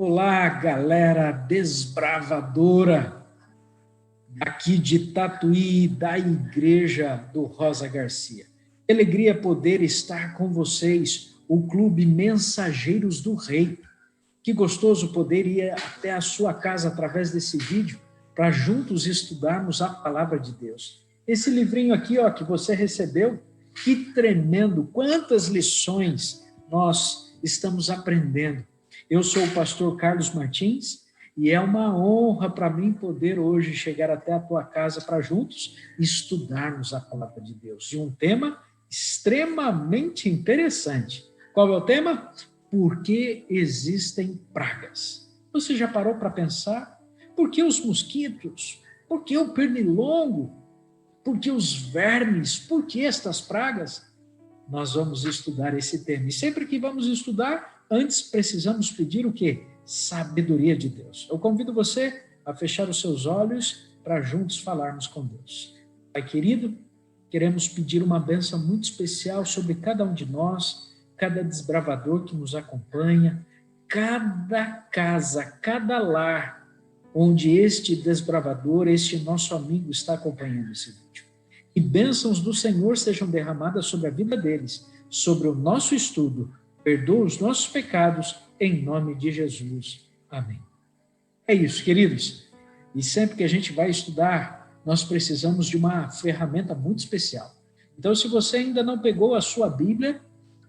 Olá, galera desbravadora, aqui de Tatuí, da Igreja do Rosa Garcia. Que alegria poder estar com vocês, o Clube Mensageiros do Rei. Que gostoso poder ir até a sua casa através desse vídeo, para juntos estudarmos a Palavra de Deus. Esse livrinho aqui, ó, que você recebeu, que tremendo, quantas lições nós estamos aprendendo. Eu sou o pastor Carlos Martins e é uma honra para mim poder hoje chegar até a tua casa para juntos estudarmos a Palavra de Deus. E um tema extremamente interessante. Qual é o tema? Por que existem pragas? Você já parou para pensar? Por que os mosquitos? Por que o pernilongo? Por que os vermes? Por que estas pragas? Nós vamos estudar esse tema. E sempre que vamos estudar, antes precisamos pedir o quê? Sabedoria de Deus. Eu convido você a fechar os seus olhos para juntos falarmos com Deus. Pai querido, queremos pedir uma bênção muito especial sobre cada um de nós, cada desbravador que nos acompanha, cada casa, cada lar onde este desbravador, este nosso amigo está acompanhando esse vídeo. Que bênçãos do Senhor sejam derramadas sobre a vida deles, sobre o nosso estudo. Perdoa os nossos pecados, em nome de Jesus. Amém. É isso, queridos. E sempre que a gente vai estudar, nós precisamos de uma ferramenta muito especial. Então, se você ainda não pegou a sua Bíblia,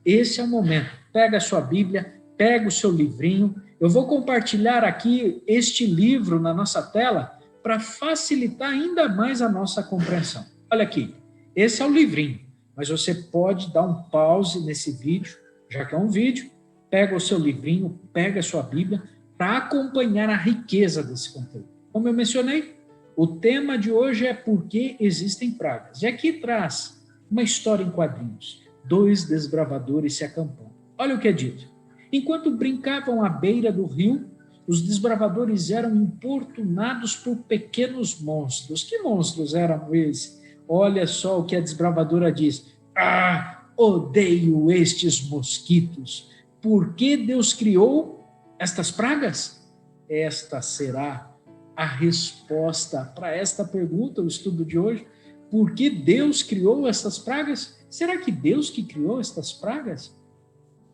esse é o momento. Pega a sua Bíblia, pega o seu livrinho. Eu vou compartilhar aqui este livro na nossa tela para facilitar ainda mais a nossa compreensão. Olha aqui, esse é o livrinho, mas você pode dar um pause nesse vídeo, já que é um vídeo, pega o seu livrinho, pega a sua Bíblia, para acompanhar a riqueza desse conteúdo. Como eu mencionei, o tema de hoje é por que existem pragas. E aqui traz uma história em quadrinhos. 2 desbravadores se acampando. Olha o que é dito. Enquanto brincavam à beira do rio, os desbravadores eram importunados por pequenos monstros. Que monstros eram esses? Olha só o que a desbravadora diz. Ah, odeio estes mosquitos. Por que Deus criou estas pragas? Esta será a resposta para esta pergunta, o estudo de hoje. Por que Deus criou estas pragas? Será que Deus que criou estas pragas?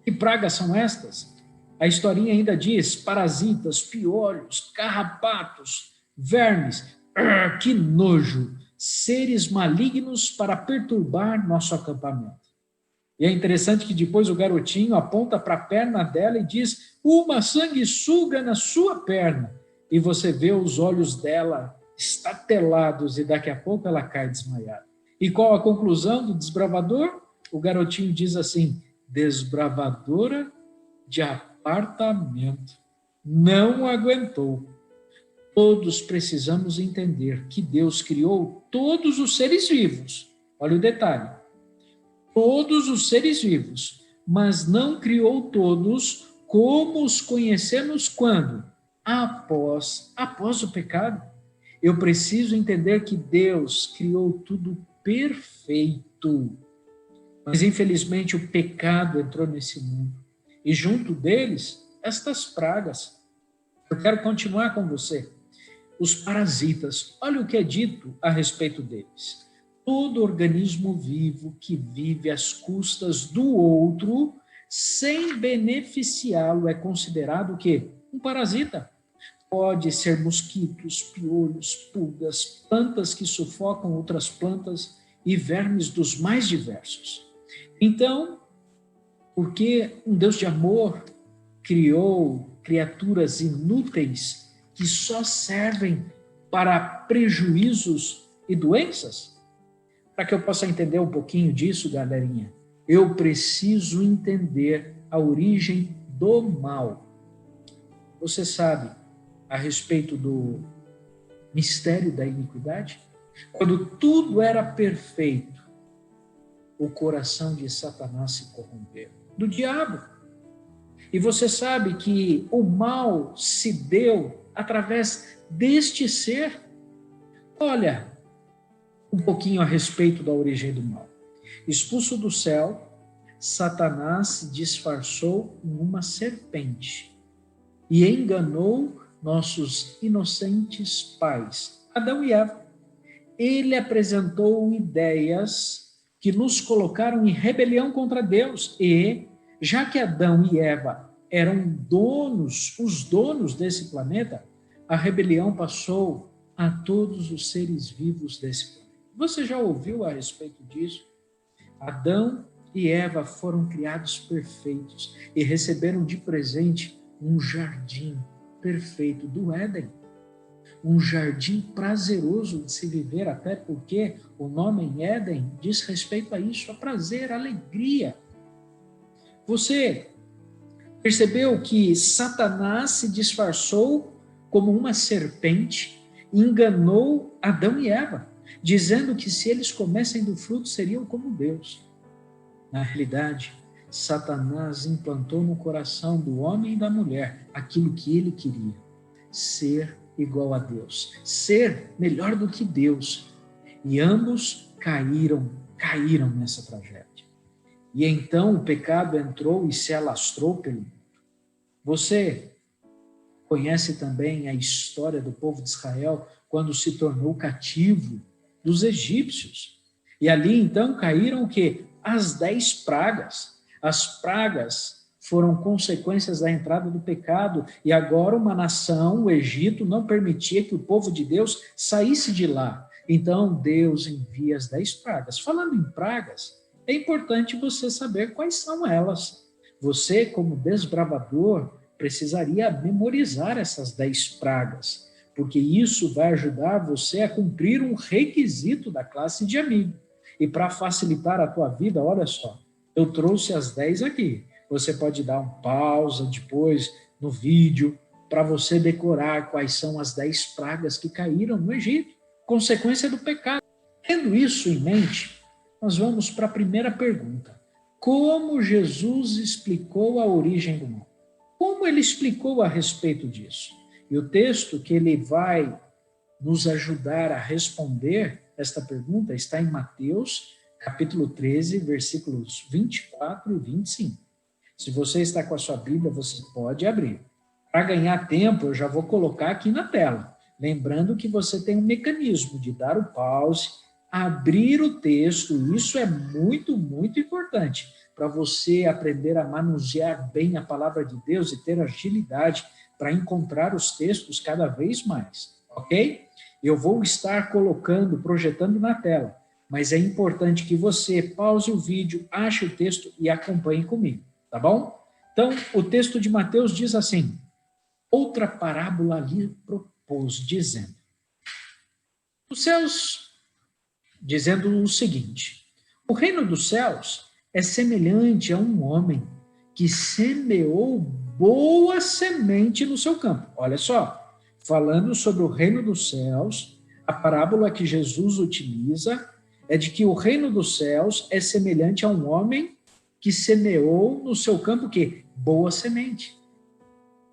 Que pragas são estas? A historinha ainda diz parasitas, piolhos, carrapatos, vermes. Que nojo! Seres malignos para perturbar nosso acampamento. E é interessante que depois o garotinho aponta para a perna dela e diz, uma sanguessuga na sua perna. E você vê os olhos dela estatelados e daqui a pouco ela cai desmaiada. E qual a conclusão do desbravador? O garotinho diz assim, desbravadora de apartamento. Não aguentou. Todos precisamos entender que Deus criou todos os seres vivos. Olha o detalhe. Todos os seres vivos, mas não criou todos como os conhecemos quando? Após o pecado. Eu preciso entender que Deus criou tudo perfeito. Mas, infelizmente, o pecado entrou nesse mundo. E junto deles, estas pragas. Eu quero continuar com você. Os parasitas, olha o que é dito a respeito deles. Todo organismo vivo que vive às custas do outro, sem beneficiá-lo, é considerado o quê? Um parasita. Pode ser mosquitos, piolhos, pulgas, plantas que sufocam outras plantas e vermes dos mais diversos. Então, porque um Deus de amor criou criaturas inúteis que só servem para prejuízos e doenças? Para que eu possa entender um pouquinho disso, galerinha, eu preciso entender a origem do mal. Você sabe a respeito do mistério da iniquidade? Quando tudo era perfeito, o coração de Satanás se corrompeu, do diabo. E você sabe que o mal se deu através deste ser. Olha, um pouquinho a respeito da origem do mal. Expulso do céu, Satanás se disfarçou em uma serpente. e enganou nossos inocentes pais, Adão e Eva. Ele apresentou ideias que nos colocaram em rebelião contra Deus e, já que Adão e Eva eram os donos desse planeta, a rebelião passou a todos os seres vivos desse planeta. Você já ouviu a respeito disso? Adão e Eva foram criados perfeitos e receberam de presente um jardim perfeito do Éden. Um jardim prazeroso de se viver, até porque o nome em Éden diz respeito a isso, a prazer, a alegria. Você percebeu que Satanás se disfarçou como uma serpente, enganou Adão e Eva, dizendo que se eles comessem do fruto seriam como Deus. Na realidade, Satanás implantou no coração do homem e da mulher aquilo que ele queria: ser igual a Deus, ser melhor do que Deus. E ambos caíram nessa tragédia. E então o pecado entrou e se alastrou pelo mundo. Você conhece também a história do povo de Israel quando se tornou cativo dos egípcios. E ali então caíram o quê? As 10 pragas. As pragas foram consequências da entrada do pecado, e agora uma nação, o Egito, não permitia que o povo de Deus saísse de lá. Então Deus envia as 10 pragas. Falando em pragas, é importante você saber quais são elas. Você, como desbravador, precisaria memorizar essas 10 pragas, porque isso vai ajudar você a cumprir um requisito da classe de amigo. E para facilitar a tua vida, olha só, eu trouxe as 10 aqui. Você pode dar um pausa depois no vídeo para você decorar quais são as 10 pragas que caíram no Egito, consequência do pecado. Tendo isso em mente, nós vamos para a primeira pergunta. Como Jesus explicou a origem do mal? Como ele explicou a respeito disso? E o texto que ele vai nos ajudar a responder esta pergunta está em Mateus, capítulo 13, versículos 24 e 25. Se você está com a sua Bíblia, você pode abrir. Para ganhar tempo, eu já vou colocar aqui na tela. Lembrando que você tem um mecanismo de dar o pause, abrir o texto, e isso é muito, muito importante para você aprender a manusear bem a palavra de Deus e ter agilidade para encontrar os textos cada vez mais, ok? Eu vou estar colocando, projetando na tela, mas é importante que você pause o vídeo, ache o texto e acompanhe comigo, tá bom? Então, o texto de Mateus diz assim: outra parábola lhe propôs, dizendo: os céus, dizendo o seguinte: o reino dos céus é semelhante a um homem que semeou boa semente no seu campo. Olha só, falando sobre o reino dos céus, a parábola que Jesus utiliza é de que o reino dos céus é semelhante a um homem que semeou no seu campo que boa semente.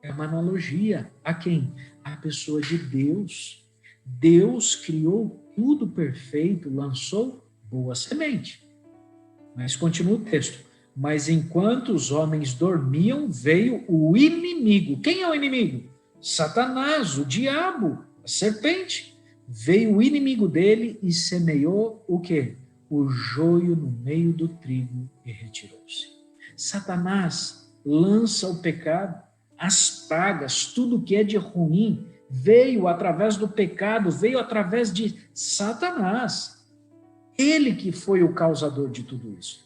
É uma analogia a quem? A pessoa de Deus. Deus criou tudo perfeito, lançou boa semente. Mas continua o texto. Mas enquanto os homens dormiam, veio o inimigo. Quem é o inimigo? Satanás, o diabo, a serpente. Veio o inimigo dele e semeou o quê? O joio no meio do trigo e retirou-se. Satanás lança o pecado, as pragas, tudo que é de ruim, veio através do pecado, veio através de Satanás. Ele que foi o causador de tudo isso.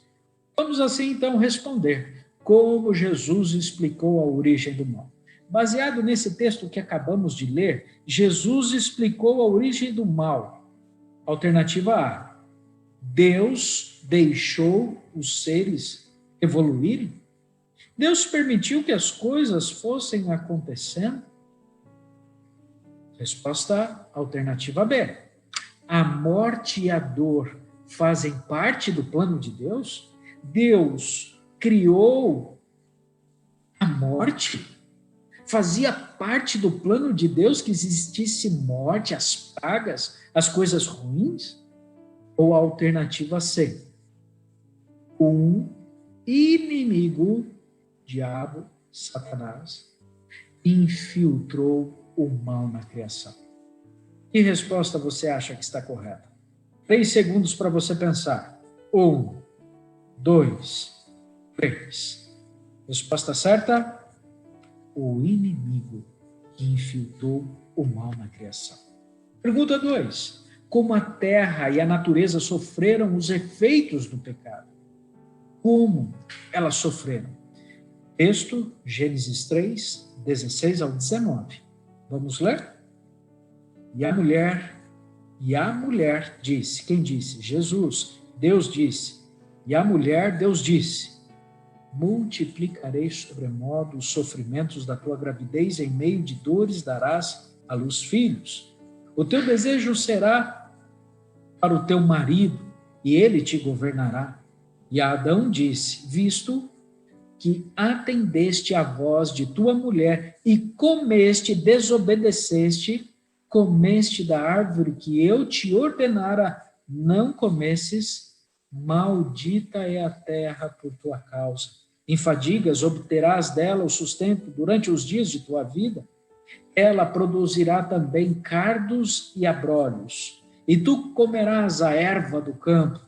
Vamos assim então responder como Jesus explicou a origem do mal. Baseado nesse texto que acabamos de ler, Jesus explicou a origem do mal. Alternativa A: Deus deixou os seres evoluírem? Deus permitiu que as coisas fossem acontecendo? Resposta A, alternativa B: a morte e a dor fazem parte do plano de Deus? Deus criou a morte? Fazia parte do plano de Deus que existisse morte, as pragas, as coisas ruins? Ou a alternativa C: um inimigo, diabo, Satanás, infiltrou o mal na criação. Que resposta você acha que está correta? 3 segundos para você pensar. 1, 2, 3. Resposta certa? O inimigo que infiltrou o mal na criação. Pergunta 2. Como a terra e a natureza sofreram os efeitos do pecado? Como elas sofreram? Texto, Gênesis 3, 16 ao 19. Vamos ler? E a mulher disse. Quem disse? Jesus. Deus disse. E a mulher, Deus disse: multiplicarei sobremodo os sofrimentos da tua gravidez, em meio de dores darás à luz filhos. O teu desejo será para o teu marido, e ele te governará. E Adão disse: visto que atendeste à voz de tua mulher e comeste, desobedeceste, comeste da árvore que eu te ordenara, não comesses, maldita é a terra por tua causa. Em fadigas obterás dela o sustento durante os dias de tua vida. Ela produzirá também cardos e abrolhos, e tu comerás a erva do campo.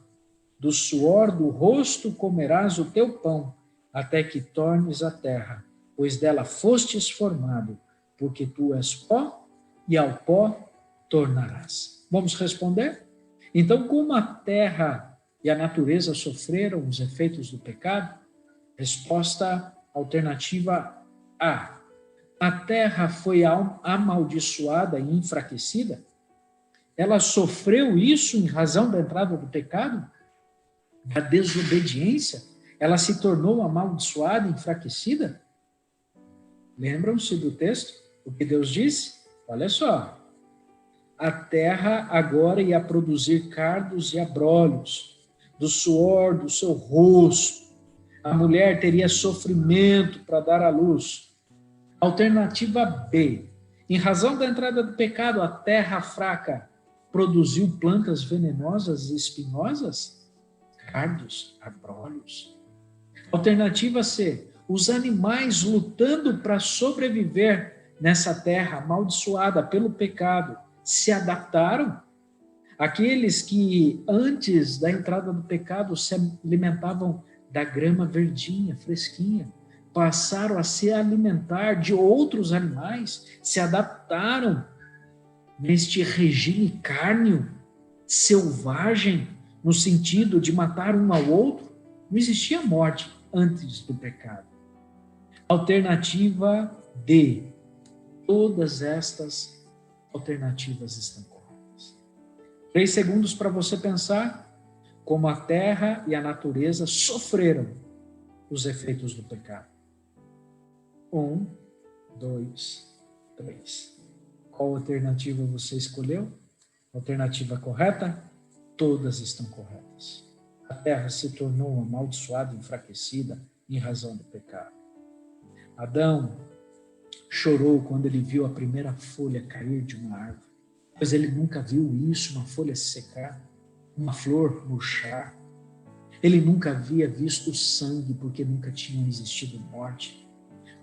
Do suor do rosto comerás o teu pão, até que tornes a terra, pois dela fostes formado, porque tu és pó, e ao pó tornarás. Vamos responder? Então, como a terra e a natureza sofreram os efeitos do pecado? Resposta alternativa A. A terra foi amaldiçoada e enfraquecida? Ela sofreu isso em razão da entrada do pecado? Da desobediência? Ela se tornou amaldiçoada e enfraquecida? Lembram-se do texto? O que Deus disse? Olha só. A terra agora ia produzir cardos e abrolhos, do suor do seu rosto. A mulher teria sofrimento para dar à luz. Alternativa B. Em razão da entrada do pecado, a terra fraca produziu plantas venenosas e espinhosas? Cardos, abrolhos. Alternativa C. Os animais lutando para sobreviver nessa terra amaldiçoada pelo pecado se adaptaram? Aqueles que antes da entrada do pecado se alimentavam da grama verdinha, fresquinha, passaram a se alimentar de outros animais, se adaptaram neste regime cárneo, selvagem, no sentido de matar um ao outro. Não existia morte antes do pecado. Alternativa D. Todas estas alternativas estão corretas. 3 segundos para você pensar como a terra e a natureza sofreram os efeitos do pecado. 1, 2, 3. Qual alternativa você escolheu? Alternativa correta? Todas estão corretas. A terra se tornou amaldiçoada e enfraquecida em razão do pecado. Adão chorou quando ele viu a primeira folha cair de uma árvore, pois ele nunca viu isso, uma folha secar, uma flor murchar. Ele nunca havia visto sangue, porque nunca tinha existido morte.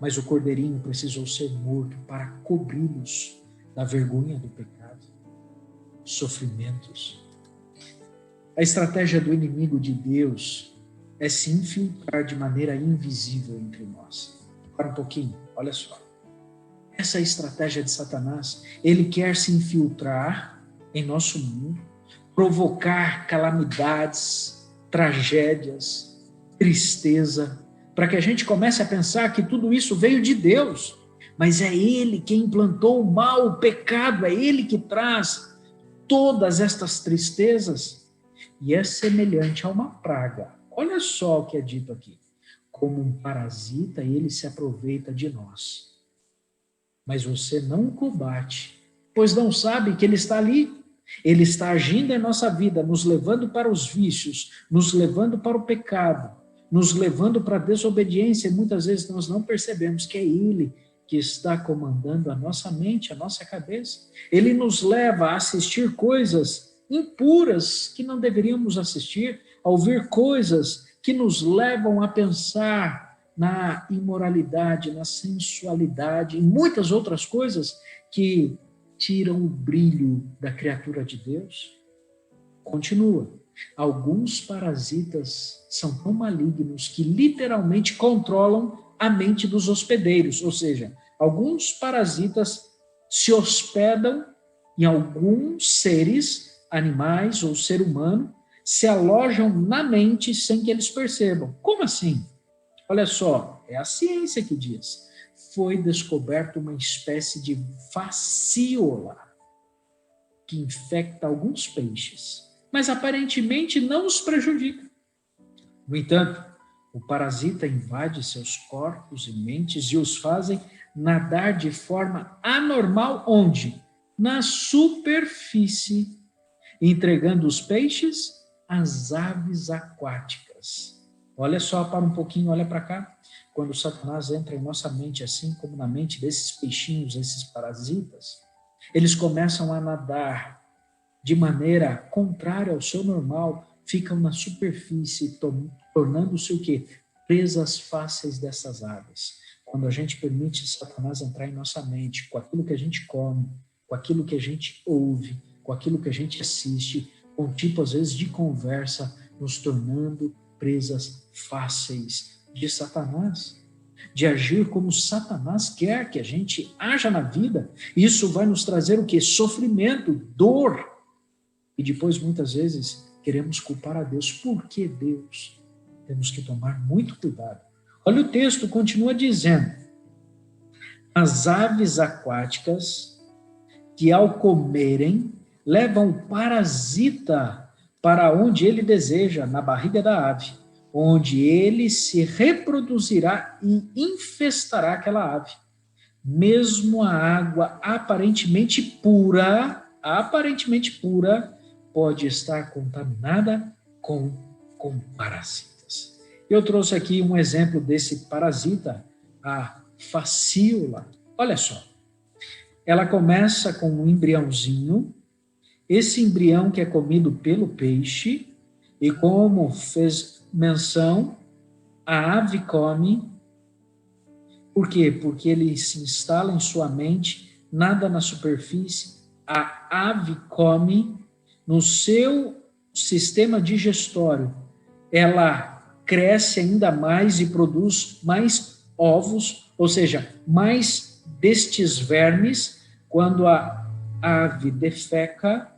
Mas o cordeirinho precisou ser morto para cobri-los da vergonha do pecado, sofrimentos. A estratégia do inimigo de Deus é se infiltrar de maneira invisível entre nós. Para um pouquinho, olha só. Essa é a estratégia de Satanás. Ele quer se infiltrar em nosso mundo, provocar calamidades, tragédias, tristeza, para que a gente comece a pensar que tudo isso veio de Deus. Mas é Ele quem implantou o mal, o pecado, é Ele que traz todas estas tristezas. E é semelhante a uma praga. Olha só o que é dito aqui. Como um parasita, ele se aproveita de nós. Mas você não o combate, pois não sabe que ele está ali. Ele está agindo em nossa vida, nos levando para os vícios, nos levando para o pecado, nos levando para a desobediência, e muitas vezes nós não percebemos que é Ele que está comandando a nossa mente, a nossa cabeça. Ele nos leva a assistir coisas impuras que não deveríamos assistir, a ouvir coisas que nos levam a pensar na imoralidade, na sensualidade e muitas outras coisas que tiram o brilho da criatura de Deus? Continua. Alguns parasitas são tão malignos que literalmente controlam a mente dos hospedeiros, ou seja, alguns parasitas se hospedam em alguns seres, animais ou ser humano, se alojam na mente sem que eles percebam. Como assim? Olha só, é a ciência que diz. Foi descoberta uma espécie de fasciola que infecta alguns peixes, mas aparentemente não os prejudica. No entanto, o parasita invade seus corpos e mentes e os fazem nadar de forma anormal, onde? Na superfície, entregando os peixes às aves aquáticas. Olha só, para um pouquinho, olha para cá. Quando Satanás entra em nossa mente, assim como na mente desses peixinhos, esses parasitas, eles começam a nadar de maneira contrária ao seu normal, ficam na superfície, tornando-se o quê? Presas fáceis dessas aves. Quando a gente permite Satanás entrar em nossa mente, com aquilo que a gente come, com aquilo que a gente ouve, com aquilo que a gente assiste, com um tipo, às vezes, de conversa, nos tornando presas fáceis de Satanás, de agir como Satanás quer que a gente haja na vida. Isso vai nos trazer o quê? Sofrimento, dor. E depois, muitas vezes, queremos culpar a Deus. Por que Deus? Temos que tomar muito cuidado. Olha o texto, continua dizendo: as aves aquáticas que ao comerem levam o parasita para onde ele deseja, na barriga da ave, onde ele se reproduzirá e infestará aquela ave. Mesmo a água aparentemente pura, pode estar contaminada com parasitas. Eu trouxe aqui um exemplo desse parasita, a fasciola. Olha só, ela começa com um embriãozinho, esse embrião que é comido pelo peixe, e como fez menção, a ave come. Por quê? Porque ele se instala em sua mente, nada na superfície, a ave come, no seu sistema digestório, ela cresce ainda mais e produz mais ovos, ou seja, mais destes vermes. Quando a ave defeca,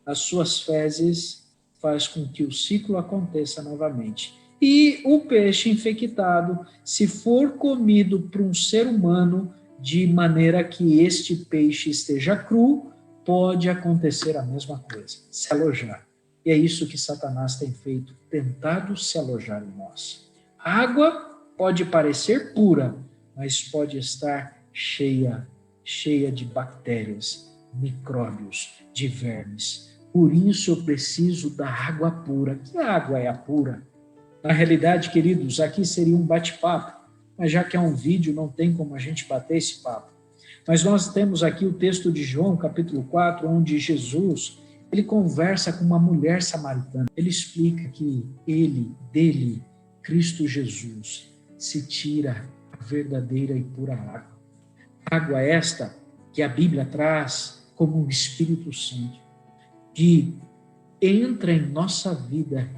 as suas fezes faz com que o ciclo aconteça novamente. E o peixe infectado, se for comido por um ser humano, de maneira que este peixe esteja cru, pode acontecer a mesma coisa, se alojar. E é isso que Satanás tem feito, tentado se alojar em nós. A água pode parecer pura, mas pode estar cheia de bactérias, micróbios, de vermes. Por isso eu preciso da água pura. Que água é a pura? Na realidade, queridos, aqui seria um bate-papo, mas já que é um vídeo, não tem como a gente bater esse papo. Mas nós temos aqui o texto de João, capítulo 4, onde Jesus, ele conversa com uma mulher samaritana. Ele explica que dele, Cristo Jesus, se tira a verdadeira e pura água. Água esta que a Bíblia traz como um Espírito Santo, que entra em nossa vida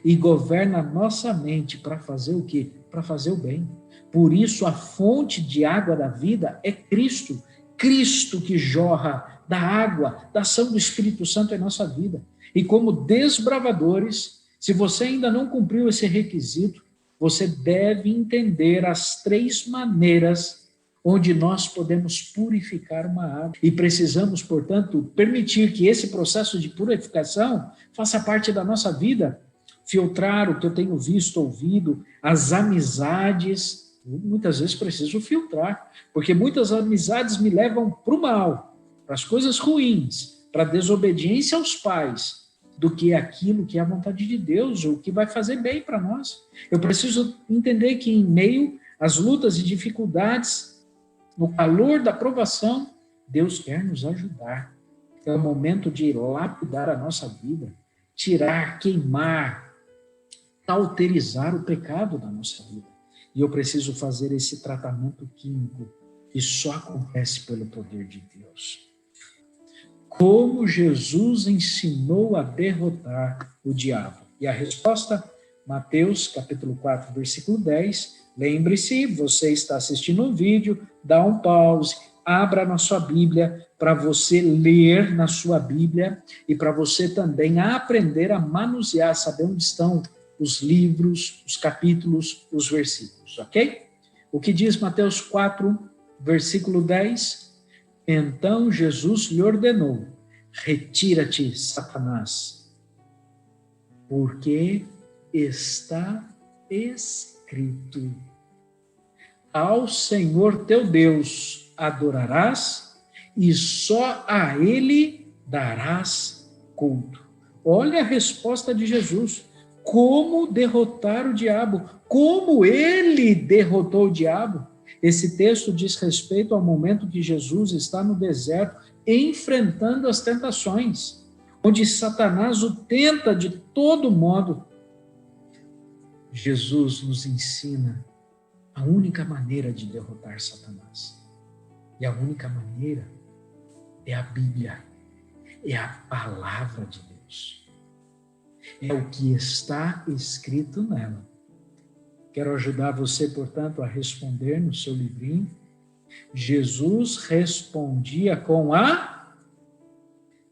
e governa a nossa mente para fazer o quê? Para fazer o bem. Por isso, a fonte de água da vida é Cristo. Cristo que jorra da água, da ação do Espírito Santo em nossa vida. E como desbravadores, se você ainda não cumpriu esse requisito, você deve entender as 3 maneiras onde nós podemos purificar uma água. E precisamos, portanto, permitir que esse processo de purificação faça parte da nossa vida. Filtrar o que eu tenho visto, ouvido, as amizades. Muitas vezes preciso filtrar, porque muitas amizades me levam para o mal, para as coisas ruins, para a desobediência aos pais, do que aquilo que é a vontade de Deus, ou que vai fazer bem para nós. Eu preciso entender que em meio às lutas e dificuldades, no calor da provação, Deus quer nos ajudar. É o momento de lapidar a nossa vida, tirar, queimar, alterizar o pecado da nossa vida. e eu preciso fazer esse tratamento químico que só acontece pelo poder de Deus. Como Jesus ensinou a derrotar o diabo? E a resposta, Mateus capítulo 4, versículo 10. Lembre-se, você está assistindo um vídeo, dá um pause, abra na sua Bíblia para você ler na sua Bíblia e para você também aprender a manusear, saber onde estão os livros, os capítulos, os versículos, ok? O que diz Mateus 4, versículo 10? Então Jesus lhe ordenou: retira-te, Satanás, porque está escrito: ao Senhor teu Deus adorarás e só a Ele darás culto. Olha a resposta de Jesus. Como derrotar o diabo? Como ele derrotou o diabo? Esse texto diz respeito ao momento que Jesus está no deserto, enfrentando as tentações, onde Satanás o tenta de todo modo. Jesus nos ensina a única maneira de derrotar Satanás. E a única maneira é a Bíblia, é a palavra de Deus. É o que está escrito nela. Quero ajudar você, portanto, a responder no seu livrinho. Jesus respondia com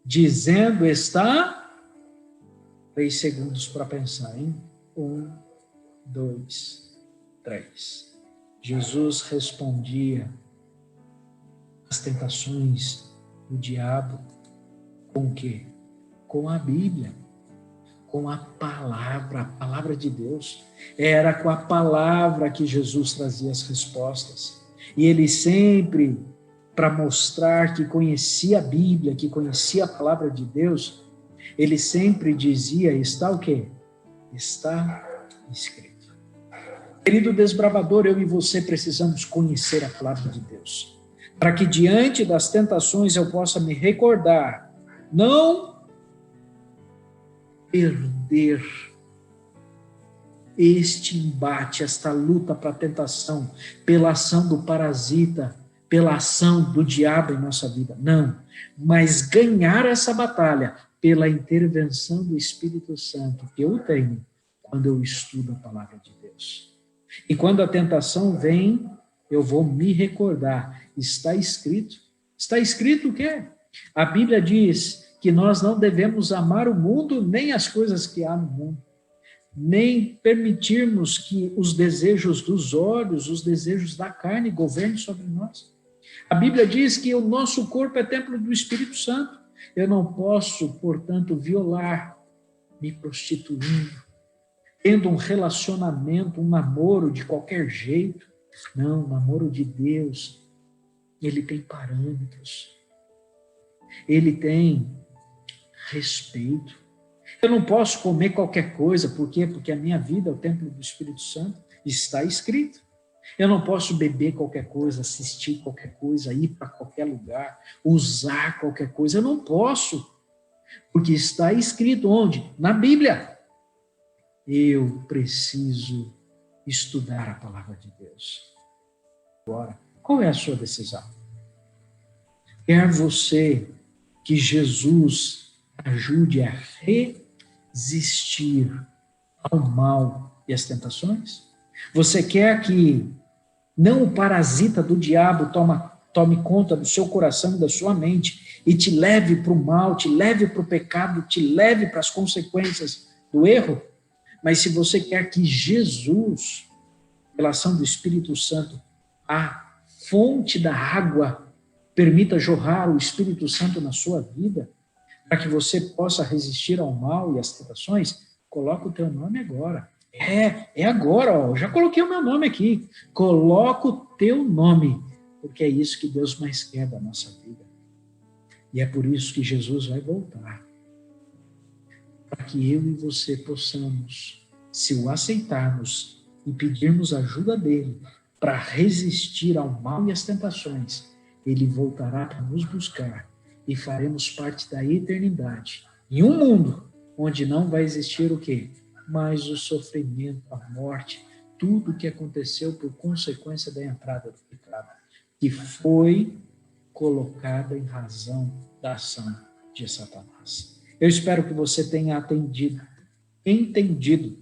dizendo está... 3 segundos para pensar, hein? 1, 2, 3. Jesus respondia às tentações do diabo com o quê? Com a Bíblia, com a palavra de Deus. Era com a palavra que Jesus trazia as respostas. E ele sempre, para mostrar que conhecia a Bíblia, que conhecia a palavra de Deus, ele sempre dizia, está o quê? Está escrito. Querido desbravador, eu e você precisamos conhecer a palavra de Deus, para que diante das tentações eu possa me recordar, não perder este embate, esta luta para a tentação, pela ação do parasita, pela ação do diabo em nossa vida. Não, mas ganhar essa batalha pela intervenção do Espírito Santo que eu tenho quando eu estudo a palavra de Deus. E quando a tentação vem, eu vou me recordar, está escrito. Está escrito o quê? A Bíblia diz que nós não devemos amar o mundo, nem as coisas que há no mundo, nem permitirmos que os desejos dos olhos, os desejos da carne governem sobre nós. A Bíblia diz que o nosso corpo é templo do Espírito Santo. Eu não posso, portanto, violar, me prostituindo, tendo um relacionamento, um namoro de qualquer jeito. Não, o namoro de Deus, ele tem parâmetros, ele tem respeito. Eu não posso comer qualquer coisa, por quê? Porque a minha vida é o templo do Espírito Santo, está escrito. Eu não posso beber qualquer coisa, assistir qualquer coisa, ir para qualquer lugar, usar qualquer coisa, eu não posso, porque está escrito onde? Na Bíblia. Eu preciso estudar a palavra de Deus. Agora, qual é a sua decisão? Quer você que Jesus ajude a resistir ao mal e às tentações? Você quer que não o parasita do diabo tome conta do seu coração e da sua mente e te leve para o mal, te leve para o pecado, te leve para as consequências do erro? Mas se você quer que Jesus, pela ação do Espírito Santo, a fonte da água, permita jorrar o Espírito Santo na sua vida, para que você possa resistir ao mal e às tentações, coloca o teu nome agora. É agora, ó, já coloquei o meu nome aqui. Coloca o teu nome, porque é isso que Deus mais quer da nossa vida. E é por isso que Jesus vai voltar. Para que eu e você possamos, se o aceitarmos e pedirmos ajuda dele para resistir ao mal e às tentações, ele voltará para nos buscar e faremos parte da eternidade. Em um mundo onde não vai existir o quê? Mais o sofrimento, a morte, tudo o que aconteceu por consequência da entrada do pecado, que foi colocada em razão da ação de Satanás. Eu espero que você tenha entendido.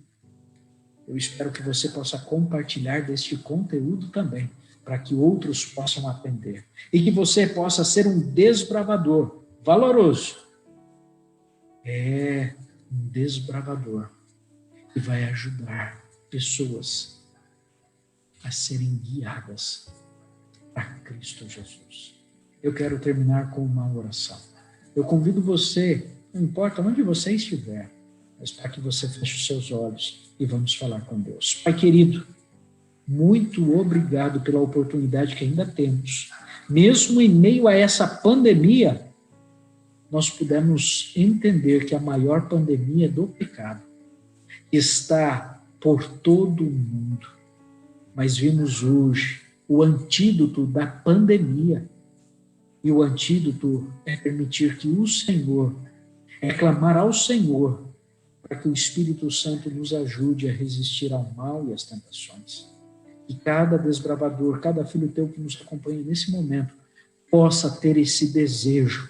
Eu espero que você possa compartilhar deste conteúdo também, para que outros possam aprender. E que você possa ser um desbravador valoroso. Um desbravador que vai ajudar pessoas a serem guiadas a Cristo Jesus. Eu quero terminar com uma oração. Eu convido você, não importa onde você estiver, mas para que você feche os seus olhos e vamos falar com Deus. Pai querido, muito obrigado pela oportunidade que ainda temos. Mesmo em meio a essa pandemia, nós pudemos entender que a maior pandemia do pecado está por todo o mundo. Mas vimos hoje o antídoto da pandemia. E o antídoto é permitir que o Senhor, clamar ao Senhor, para que o Espírito Santo nos ajude a resistir ao mal e às tentações. Que cada desbravador, cada filho teu que nos acompanha nesse momento, possa ter esse desejo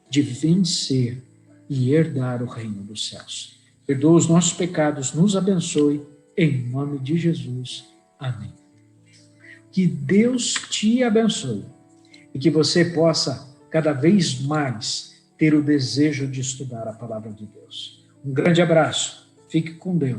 de vencer e herdar o reino dos céus. Perdoa os nossos pecados, nos abençoe, em nome de Jesus. Amém. Que Deus te abençoe e que você possa, cada vez mais, ter o desejo de estudar a palavra de Deus. Um grande abraço. Fique com Deus.